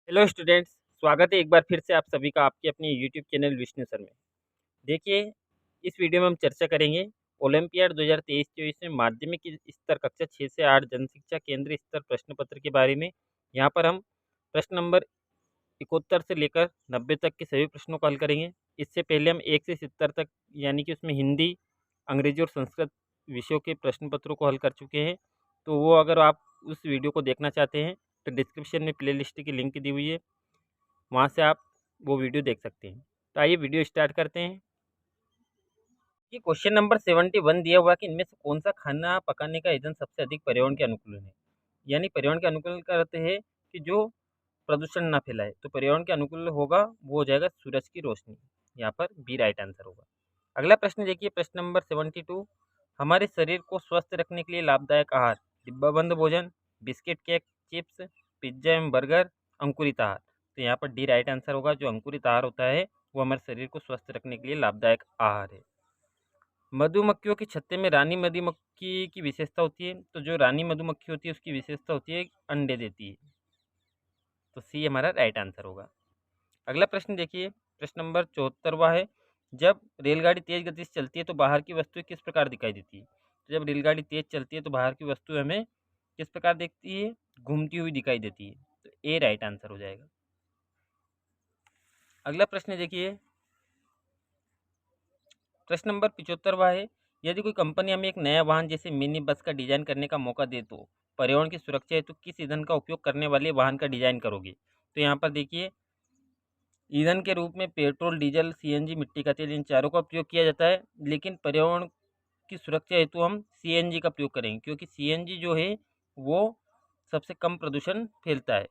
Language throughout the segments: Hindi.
हेलो स्टूडेंट्स, स्वागत है एक बार फिर से आप सभी का आपके अपने यूट्यूब चैनल विष्णु सर में। देखिए, इस वीडियो में हम चर्चा करेंगे ओलंपियाड 2023-24 में माध्यमिक स्तर कक्षा 6 से 8 जनशिक्षा केंद्रीय स्तर प्रश्न पत्र के बारे में। यहाँ पर हम प्रश्न नंबर 71 से लेकर 90 तक के सभी प्रश्नों को हल करेंगे। इससे पहले हम 1 से 70 तक यानी कि उसमें हिंदी, अंग्रेजी और संस्कृत विषयों के प्रश्न पत्रों को हल कर चुके हैं। तो वो अगर आप उस वीडियो को देखना चाहते हैं तो डिस्क्रिप्शन में प्लेलिस्ट की लिंक दी हुई है, वहाँ से आप वो वीडियो देख सकते हैं। तो आइए वीडियो स्टार्ट करते हैं। ये क्वेश्चन नंबर 71 दिया हुआ है कि इनमें से कौन सा खाना पकाने का ईंधन सबसे अधिक पर्यावरण के अनुकूल है। यानी पर्यावरण के अनुकूल का अर्थ है कि जो प्रदूषण ना फैलाए। तो पर्यावरण के अनुकूल होगा वो हो जाएगा सूरज की रोशनी। यहाँ पर बी राइट आंसर होगा। अगला प्रश्न देखिए, प्रश्न नंबर 72। हमारे शरीर को स्वस्थ रखने के लिए लाभदायक आहार: डिब्बाबंद भोजन, बिस्किट, केक, चिप्स, पिज्जा एवं बर्गर, अंकुरित आहार। तो यहाँ पर डी राइट आंसर होगा। जो अंकुरित आहार होता है वो हमारे शरीर को स्वस्थ रखने के लिए लाभदायक आहार है। मधुमक्खियों के छत्ते में रानी मधुमक्खी की विशेषता होती है। तो जो रानी मधुमक्खी होती है उसकी विशेषता होती है अंडे देती है। तो सी हमारा राइट आंसर होगा। अगला प्रश्न देखिए, प्रश्न नंबर 74वां है। जब रेलगाड़ी तेज गति से चलती है तो बाहर की वस्तुएं किस प्रकार दिखाई देती है। तो जब रेलगाड़ी तेज चलती है तो बाहर की वस्तुएं हमें किस प्रकार दिखती है? घूमती हुई दिखाई देती है। तो ए राइट आंसर हो जाएगा। अगला प्रश्न देखिए, प्रश्न नंबर 75वां है। यदि कोई कंपनी हमें एक नया वाहन जैसे मिनी बस का डिजाइन करने का मौका दे तो पर्यावरण की सुरक्षा हेतु किस ईंधन का उपयोग करने वाले वाहन का डिजाइन करोगे। तो यहाँ पर देखिए, ईंधन के रूप में पेट्रोल, डीजल, सीएनजी, मिट्टी का तेल, इन चारों का उपयोग किया जाता है। लेकिन पर्यावरण की सुरक्षा हेतु हम सीएनजी का प्रयोग करेंगे, क्योंकि सीएनजी जो है वो सबसे कम प्रदूषण फैलता है।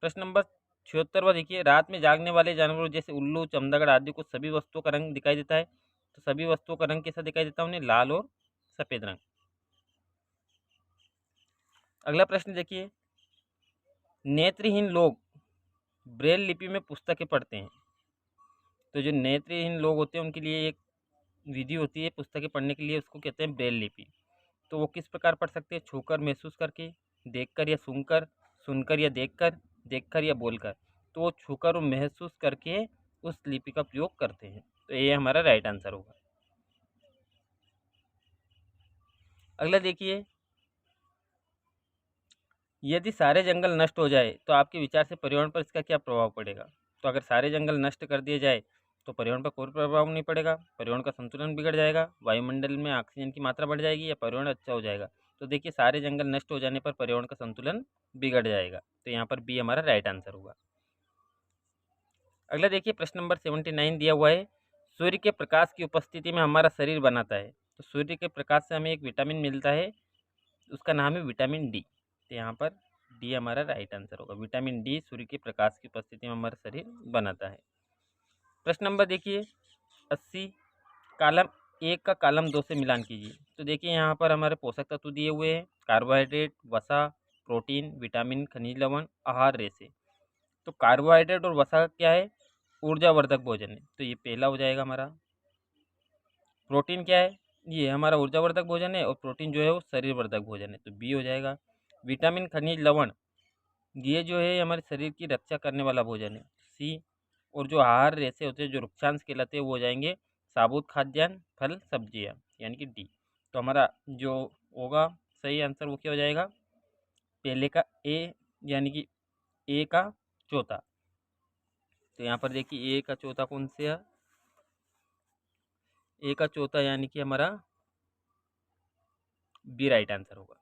प्रश्न नंबर 76वां देखिए, रात में जागने वाले जानवरों जैसे उल्लू, चमगादड़ आदि को सभी वस्तुओं का रंग दिखाई देता है। तो सभी वस्तुओं का रंग कैसा दिखाई देता है? उन्हें लाल और सफ़ेद रंग। अगला प्रश्न देखिए, नेत्रहीन लोग ब्रेल लिपि में पुस्तकें पढ़ते हैं। तो जो नेत्रहीन लोग होते हैं उनके लिए एक विधि होती है पुस्तकें पढ़ने के लिए, उसको कहते हैं ब्रेल लिपि। तो वो किस प्रकार पढ़ सकते हैं? छूकर, महसूस करके, देखकर या सुनकर, सुनकर या देखकर, देखकर या बोलकर। तो वो छूकर और महसूस करके उस लिपि का प्रयोग करते हैं। तो ये हमारा राइट आंसर होगा। अगला देखिए, यदि सारे जंगल नष्ट हो जाए तो आपके विचार से पर्यावरण पर इसका क्या प्रभाव पड़ेगा। तो अगर सारे जंगल नष्ट कर दिए जाए तो पर्यावरण पर कोई प्रभाव नहीं पड़ेगा। पर्यावरण का संतुलन बिगड़ जाएगा, वायुमंडल में ऑक्सीजन की मात्रा बढ़ जाएगी या पर्यावरण अच्छा हो जाएगा। तो देखिए, सारे जंगल नष्ट हो जाने पर पर्यावरण का संतुलन बिगड़ जाएगा। तो यहाँ पर बी हमारा राइट आंसर होगा। अगला देखिए, प्रश्न नंबर 79 दिया हुआ है। सूर्य के प्रकाश की उपस्थिति में हमारा शरीर बनाता है। तो सूर्य के प्रकाश से हमें एक विटामिन मिलता है, उसका नाम है विटामिन डी। तो यहाँ पर डी हमारा राइट आंसर होगा। विटामिन डी सूर्य के प्रकाश की उपस्थिति में हमारा शरीर बनाता है। प्रश्न नंबर देखिए 80, कॉलम 1 का कॉलम 2 से मिलान कीजिए। तो देखिए, यहाँ पर हमारे पोषक तत्व दिए हुए हैं: कार्बोहाइड्रेट, वसा, प्रोटीन, विटामिन, खनिज लवण, आहार रेशे। तो कार्बोहाइड्रेट और वसा क्या है? ऊर्जावर्धक भोजन है। तो ये पहला हो जाएगा हमारा। प्रोटीन क्या है? ये हमारा ऊर्जावर्धक भोजन है। और प्रोटीन जो है वो शरीरवर्धक भोजन है। तो बी हो जाएगा। विटामिन, खनिज लवण, ये जो है हमारे शरीर की रक्षा करने वाला भोजन है। सी। और जो आहार रेशे होते हैं, जो वृक्षांश कहलाते हैं, वो हो जाएंगे साबुत खाद्यान्न, फल, सब्जियाँ, यानी कि डी। तो हमारा जो होगा सही आंसर वो क्या हो जाएगा? पहले का ए, यानी कि ए का चौथा। तो यहाँ पर देखिए, ए का चौथा कौन से है? ए का चौथा यानी कि हमारा बी राइट आंसर होगा।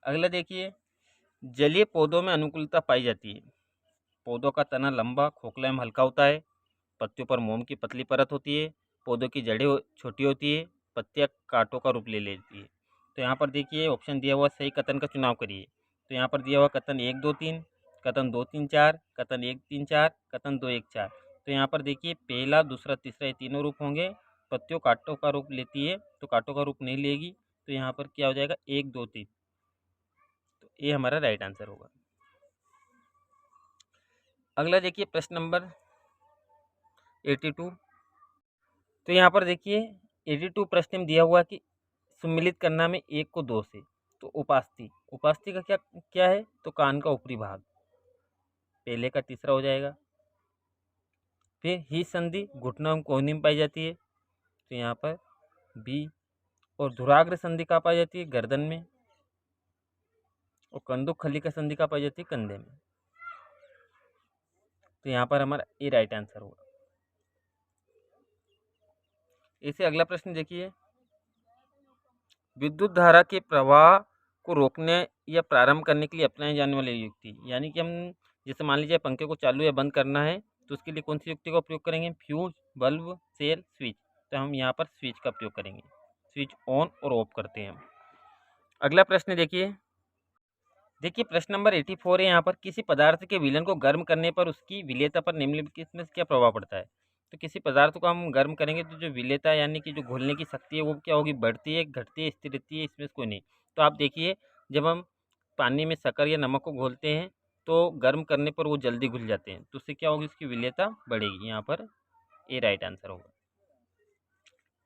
अगला देखिए, जलीय पौधों में अनुकूलता पाई जाती है। पौधों का तना लंबा, खोखला एवं हल्का होता है। पत्तियों पर मोम की पतली परत होती है। पौधों की जड़ें छोटी होती है। पत्तियां कांटों का रूप ले लेती है। तो यहाँ पर देखिए, ऑप्शन दिया हुआ सही कथन का चुनाव करिए। तो यहाँ पर दिया हुआ कथन 1, 2, 3, कथन 2, 3, 4, कथन 1, 3, 4, कथन 2, 1, 4। तो यहाँ पर देखिए, पहला, दूसरा, तीसरा, ये तीनों रूप होंगे। पत्तियों कांटों का रूप लेती है तो कांटों का रूप नहीं लेगी। तो यहाँ पर क्या हो जाएगा? 1, 2, 3। तो ये हमारा राइट आंसर होगा। अगला देखिए, प्रश्न नंबर 82। तो यहाँ पर देखिए, 82 प्रश्न में दिया हुआ कि सम्मिलित करना में 1 को 2 से। तो उपास्थि, उपास्थि का क्या क्या है, तो कान का ऊपरी भाग, पहले का तीसरा हो जाएगा। फिर ही संधि घुटना एवं कोहनी में पाई जाती है, तो यहाँ पर बी। और धुराग्र संधि कहाँ पाई जाती है, गर्दन में। और कंदुक खल्लिका संधि कहाँ पाई जाती है, कंधे में। तो यहाँ पर हमारा ए राइट आंसर होगा। इसे अगला प्रश्न देखिए, विद्युत धारा के प्रवाह को रोकने या प्रारंभ करने के लिए अपनाए जाने वाली युक्ति, यानी कि हम जैसे मान लीजिए पंखे को चालू या बंद करना है तो उसके लिए कौन सी युक्ति का उपयोग करेंगे, फ्यूज, बल्ब, सेल, स्विच। तो हम यहाँ पर स्विच का प्रयोग करेंगे, स्विच ऑन और ऑफ करते हैं हम। अगला प्रश्न देखिए, प्रश्न नंबर 84 है। यहाँ पर किसी पदार्थ के विलयन को गर्म करने पर उसकी विलेयता पर निम्नलिखित में क्या प्रभाव पड़ता है। तो किसी पदार्थ को हम गर्म करेंगे तो जो विलेयता यानी कि जो घुलने की शक्ति है वो क्या होगी, बढ़ती है, घटती है, स्थिर रहती है, इसमें कोई नहीं। तो आप देखिए, जब हम पानी में शक्कर या नमक को घोलते हैं तो गर्म करने पर वो जल्दी घुल जाते हैं, तो उससे क्या होगी, उसकी विलेयता बढ़ेगी। यहाँ पर ए राइट आंसर होगा।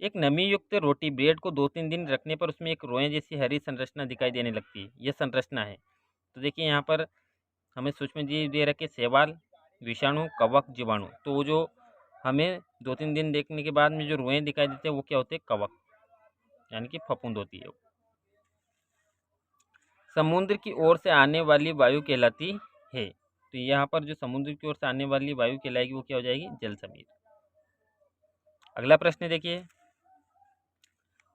एक नमी युक्त रोटी ब्रेड को 2-3 दिन रखने पर उसमें एक रोए जैसी हरी संरचना दिखाई देने लगती है, यह संरचना है। तो देखिए यहाँ पर हमें सूक्ष्म जीव दे रखे, शैवाल, विषाणु, कवक, जीवाणु। तो वो जो हमें 2-3 दिन देखने के बाद में जो रुएं दिखाई देते हैं वो क्या होते हैं, कवक, यानी कि फफूंद होती है। समुद्र की ओर से आने वाली वायु कहलाती है, तो यहाँ पर जो समुद्र की ओर से आने वाली वायु कहलाएगी वो क्या हो जाएगी, जल समीर। अगला प्रश्न देखिए,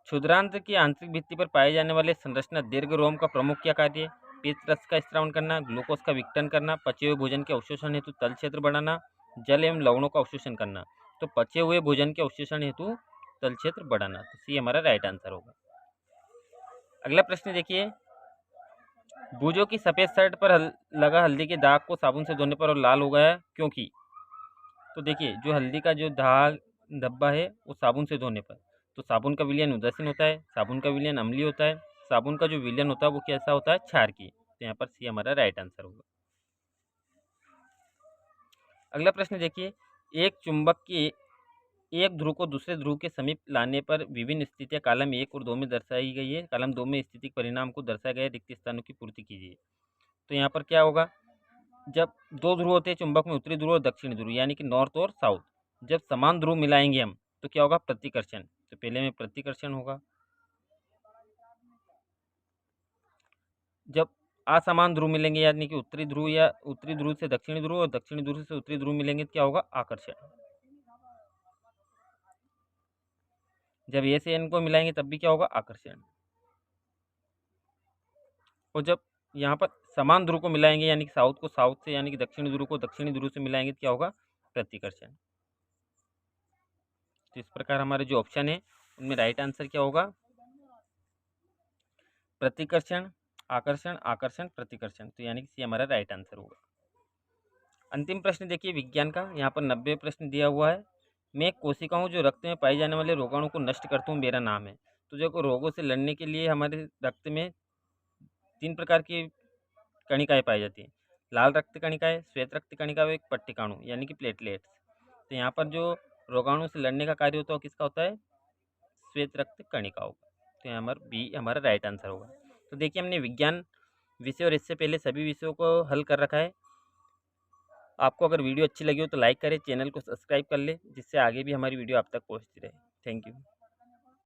क्षुद्रांत्र की आंतरिक भित्ति पर पाए जाने वाले संरचना दीर्घ रोम का प्रमुख क्या कार्य है, पित्त रस का स्त्रावन करना, ग्लूकोज का विघटन करना, पचे हुए भोजन के अवशोषण हेतु तल क्षेत्र बढ़ाना, जल एवं लवणों का अवशोषण करना। तो पचे हुए भोजन के अवशोषण हेतु तल क्षेत्र बढ़ाना, तो सी हमारा राइट आंसर होगा। अगला प्रश्न देखिए, भुजों की सफेद शर्ट पर लगा हल्दी के दाग को साबुन से धोने पर और लाल हो गया क्योंकि। तो देखिए, जो हल्दी का जो दाग धब्बा है वो साबुन से धोने पर, तो साबुन का विलयन उदासीन होता है, साबुन का विलयन अम्लीय होता है, साबुन का जो विलयन होता है वो कैसा होता है, क्षारकीय। तो यहाँ पर सी हमारा राइट आंसर होगा। अगला प्रश्न देखिए, एक चुंबक के एक ध्रुव को दूसरे ध्रुव के समीप लाने पर विभिन्न स्थितियां कॉलम 1 और 2 में दर्शाई गई है। कॉलम 2 में स्थिति परिणाम को दर्शाया गया रिक्त स्थानों की पूर्ति कीजिए। तो यहाँ पर क्या होगा, जब दो ध्रुव होते हैं चुंबक में, उत्तरी ध्रुव और दक्षिणी ध्रुव, यानी कि नॉर्थ और साउथ, जब समान ध्रुव मिलाएंगे हम तो क्या होगा, प्रतिकर्षण। तो पहले में प्रतिकर्षण होगा। जब असमान ध्रुव मिलेंगे, यानी कि उत्तरी ध्रुव या उत्तरी ध्रुव से दक्षिणी ध्रुव और दक्षिणी ध्रुव से उत्तरी ध्रुव मिलेंगे तो क्या होगा, आकर्षण। जब ए से एन को मिलाएंगे तब भी क्या होगा, आकर्षण। और जब यहाँ पर समान ध्रुव को मिलाएंगे, यानी कि साउथ को साउथ से, यानी कि दक्षिणी ध्रुव को दक्षिणी ध्रुव से मिलाएंगे तो क्या होगा, प्रतिकर्षण। तो इस प्रकार हमारे जो ऑप्शन है उनमें राइट आंसर क्या होगा, प्रतिकर्षण, आकर्षण, आकर्षण, प्रतिकर्षण। तो यानी कि सी हमारा राइट आंसर होगा। अंतिम प्रश्न देखिए विज्ञान का, यहाँ पर 90 प्रश्न दिया हुआ है। मैं एक कोशिका हूँ जो रक्त में पाए जाने वाले रोगाणु को नष्ट करता हूँ, मेरा नाम है। तो जो रोगों से लड़ने के लिए हमारे रक्त में 3 प्रकार की कणिकाएँ पाई जाती हैं, लाल रक्त कणिकाएँ, श्वेत रक्त कणिका और एक पट्टिकाणु यानी कि प्लेटलेट्स। तो यहाँ पर जो रोगाणु से लड़ने का कार्य होता है किसका होता है, श्वेत रक्त कणिकाओं का। तो यहाँ हमारा बी हमारा राइट आंसर होगा। तो देखिए, हमने विज्ञान विषय और इससे पहले सभी विषयों को हल कर रखा है। आपको अगर वीडियो अच्छी लगी हो तो लाइक करें, चैनल को सब्सक्राइब कर ले, जिससे आगे भी हमारी वीडियो आप तक पहुँचती रहे। Thank you.